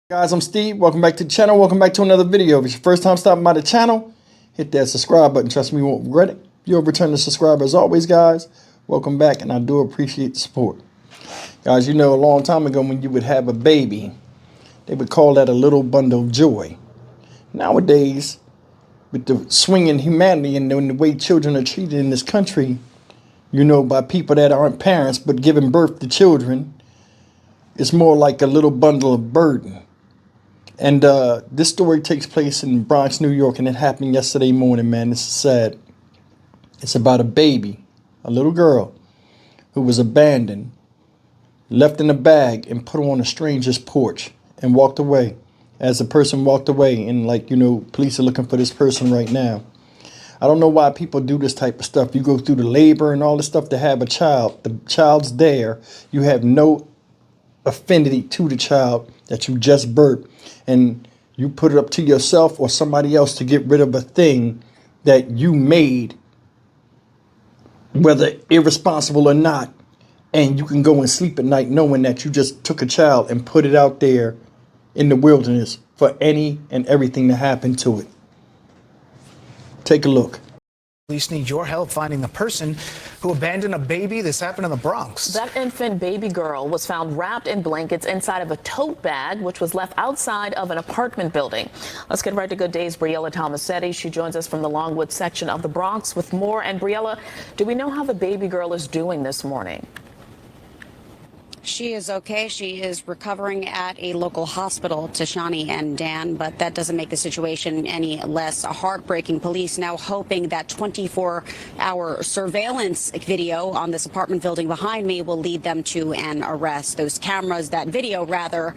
Guys, I'm Steve. Welcome back to the channel. Welcome back to another video. If it's your first time stopping by the channel, hit that subscribe button. Trust me, you won't regret it. You'll return to subscribe as always, guys. Welcome back, and I do appreciate the support. Guys, you know, a long time ago when you would have a baby, they would call that a little bundle of joy. Nowadays, with the swing in humanity and the way children are treated in this country, you know, by people that aren't parents but giving birth to children, it's more like a little bundle of burden. And this story takes place in Bronx, New York, and it happened yesterday morning, man. This is sad. It's about a baby, a little girl, who was abandoned, left in a bag, and put on a stranger's porch and walked away. As the person walked away, and like, you know, police are looking for this person right now. I don't know why people do this type of stuff. You go through the labor and all this stuff to have a child. The child's there. You have no affinity to the child that you just birthed, and you put it up to yourself or somebody else to get rid of a thing that you made, whether irresponsible or not, and you can go and sleep at night knowing that you just took a child and put it out there in the wilderness for any and everything to happen to it. Take a look. Police need your help finding the person who abandoned a baby. This happened in the Bronx. That infant baby girl was found wrapped in blankets inside of a tote bag, which was left outside of an apartment building. Let's get right to Good Day's Briella Tomasetti. She joins us from the Longwood section of the Bronx with more. And Briella, do we know how the baby girl is doing this morning? She is okay. She is recovering at a local hospital, Tashani and Dan, but that doesn't make the situation any less heartbreaking. Police now hoping that 24-hour surveillance video on this apartment building behind me will lead them to an arrest. Those cameras, that video rather,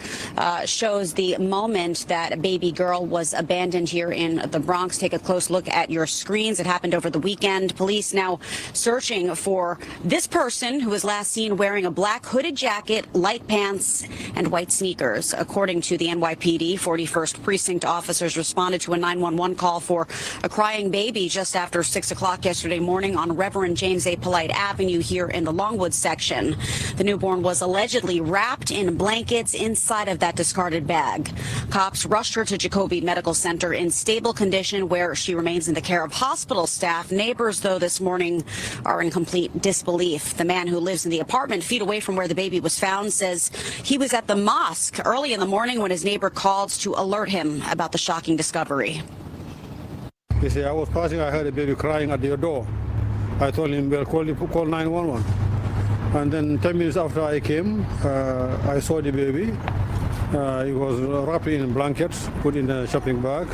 shows the moment that a baby girl was abandoned here in the Bronx. Take a close look at your screens. It happened over the weekend. Police now searching for this person who was last seen wearing a black hooded jacket, light pants, and white sneakers. According to the NYPD, 41st Precinct officers responded to a 911 call for a crying baby just after 6 o'clock yesterday morning on Reverend James A. Polite Avenue here in the Longwood section. The newborn was allegedly wrapped in blankets inside of that discarded bag. Cops rushed her to Jacoby Medical Center in stable condition, where she remains in the care of hospital staff. Neighbors, though, this morning are in complete disbelief. The man who lives in the apartment feet away from where the baby was found says he was at the mosque early in the morning when his neighbor called to alert him about the shocking discovery. He said, I was passing, I heard a baby crying at your door. I told him, well, call 911. And then 10 minutes after I came, I saw the baby. He was wrapped in blankets, put in a shopping bag.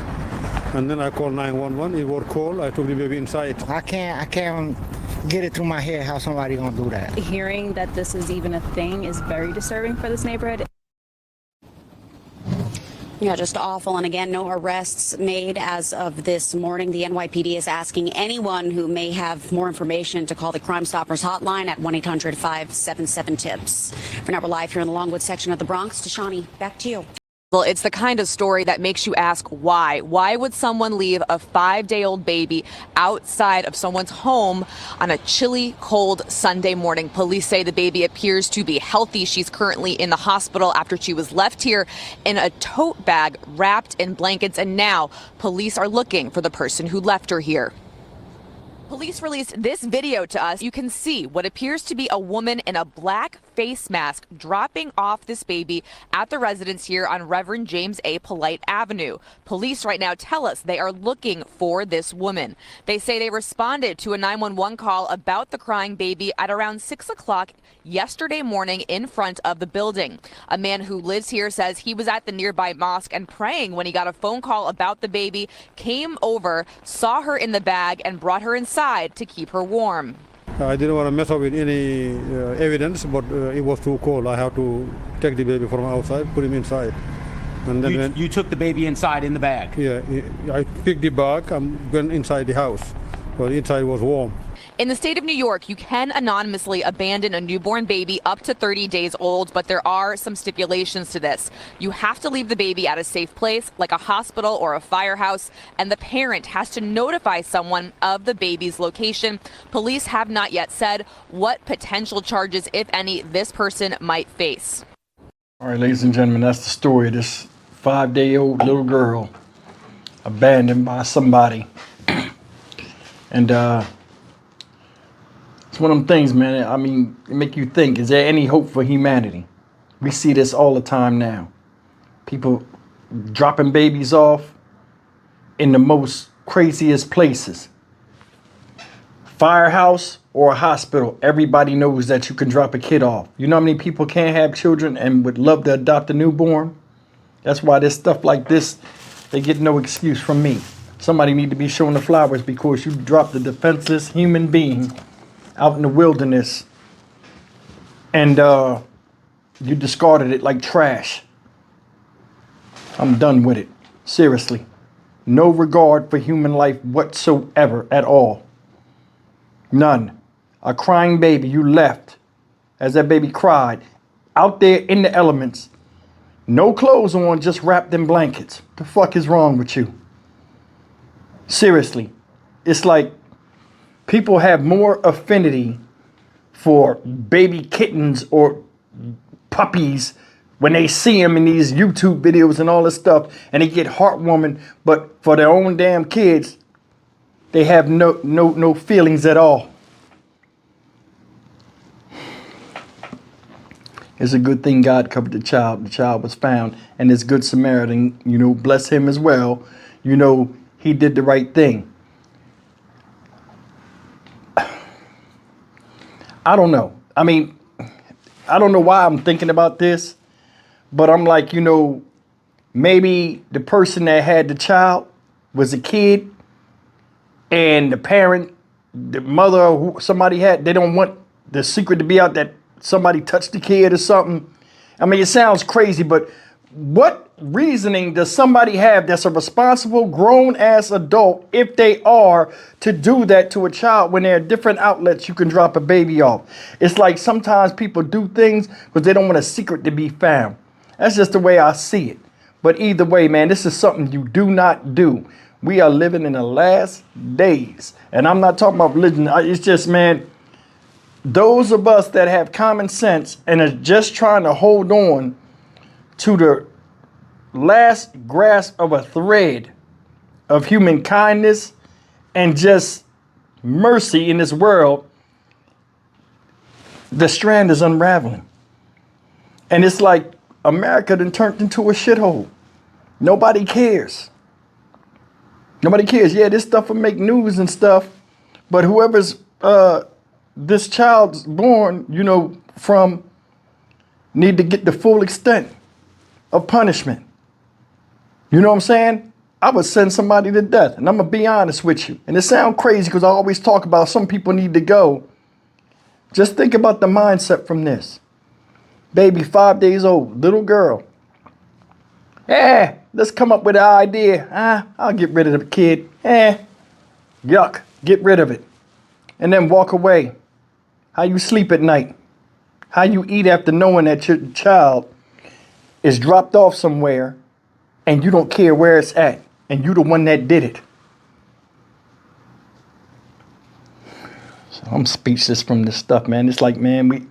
And then I called 911. It was cold. I took the baby inside. I can't get it through my head how somebody gonna do that. Hearing that this is even a thing is very disturbing for this neighborhood. Yeah, just awful. And again, no arrests made as of this morning. The NYPD is asking anyone who may have more information to call the Crime Stoppers hotline at 1-800-577-TIPS. For now, we're live here in the Longwood section of the Bronx. Tashani, back to you. Well, it's the kind of story that makes you ask why. Why would someone leave a 5-day-old baby outside of someone's home on a chilly, cold Sunday morning? Police say the baby appears to be healthy. She's currently in the hospital after she was left here in a tote bag wrapped in blankets. And now police are looking for the person who left her here. Police released this video to us. You can see what appears to be a woman in a black face mask dropping off this baby at the residence here on Reverend James A. Polite Avenue. Police right now tell us they are looking for this woman. They say they responded to a 911 call about the crying baby at around 6 o'clock yesterday morning in front of the building. A man who lives here says he was at the nearby mosque and praying when he got a phone call about the baby, came over, saw her in the bag, and brought her inside to keep her warm. I didn't want to mess up with any evidence, but it was too cold. I have to take the baby from outside, put him inside. And then you took the baby inside in the bag? Yeah, I picked the bag and went inside the house, but inside was warm. In the state of New York, you can anonymously abandon a newborn baby up to 30 days old, but there are some stipulations to this. You have to leave the baby at a safe place, like a hospital or a firehouse, and the parent has to notify someone of the baby's location. Police have not yet said what potential charges, if any, this person might face. All right, ladies and gentlemen, that's the story of this 5-day-old little girl abandoned by somebody. And it's one of them things, man. I mean, it make you think, is there any hope for humanity? We see this all the time now. People dropping babies off in the most craziest places. Firehouse or a hospital, everybody knows that you can drop a kid off. You know how many people can't have children and would love to adopt a newborn? That's why there's stuff like this, they get no excuse from me. Somebody need to be showing the flowers because you dropped a defenseless human being out in the wilderness and you discarded it like trash. I'm done with it. Seriously. No regard for human life whatsoever at all. None. A crying baby you left as that baby cried out there in the elements. No clothes on, just wrapped in blankets. The fuck is wrong with you? Seriously. It's like people have more affinity for baby kittens or puppies when they see them in these YouTube videos and all this stuff and they get heartwarming, but for their own damn kids, they have no feelings at all. It's a good thing God covered the child. The child was found, and this good Samaritan, you know, bless him as well. You know, he did the right thing. I don't know. I mean, I don't know why I'm thinking about this, but I'm like, you know, maybe the person that had the child was a kid and the parent, the mother, or somebody had, they don't want the secret to be out that somebody touched the kid or something. I mean, it sounds crazy, but what reasoning does somebody have that's a responsible grown-ass adult, if they are, to do that to a child when there are different outlets you can drop a baby off? It's like sometimes people do things because they don't want a secret to be found. That's just the way I see it. But either way, man, this is something you do not do. We are living in the last days. And I'm not talking about religion. It's just, man, those of us that have common sense and are just trying to hold on to the last grasp of a thread of human kindness and just mercy in this world, the strand is unraveling. And it's like America done turned into a shithole. Nobody cares. Nobody cares. Yeah, this stuff will make news and stuff, but whoever's this child's born, you know, from need to get the full extent of punishment. You know what I'm saying? I would send somebody to death, and I'm gonna be honest with you. And it sounds crazy because I always talk about some people need to go. Just think about the mindset from this. Baby, 5 days old, little girl. Let's come up with an idea. I'll get rid of the kid. Yuck, get rid of it. And then walk away. How you sleep at night. How you eat after knowing that your child is dropped off somewhere and you don't care where it's at. And you the one that did it. So I'm speechless from this stuff, man. It's like, man,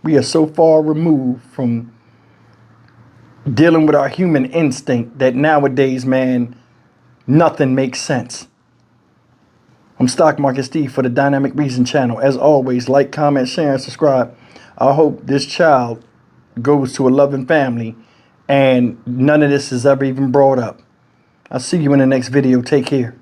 we are so far removed from dealing with our human instinct that nowadays, man, nothing makes sense. I'm Stock Market Steve for the Dynamic Reason channel. As always, like, comment, share, and subscribe. I hope this child goes to a loving family and none of this is ever even brought up. I'll see you in the next video. Take care.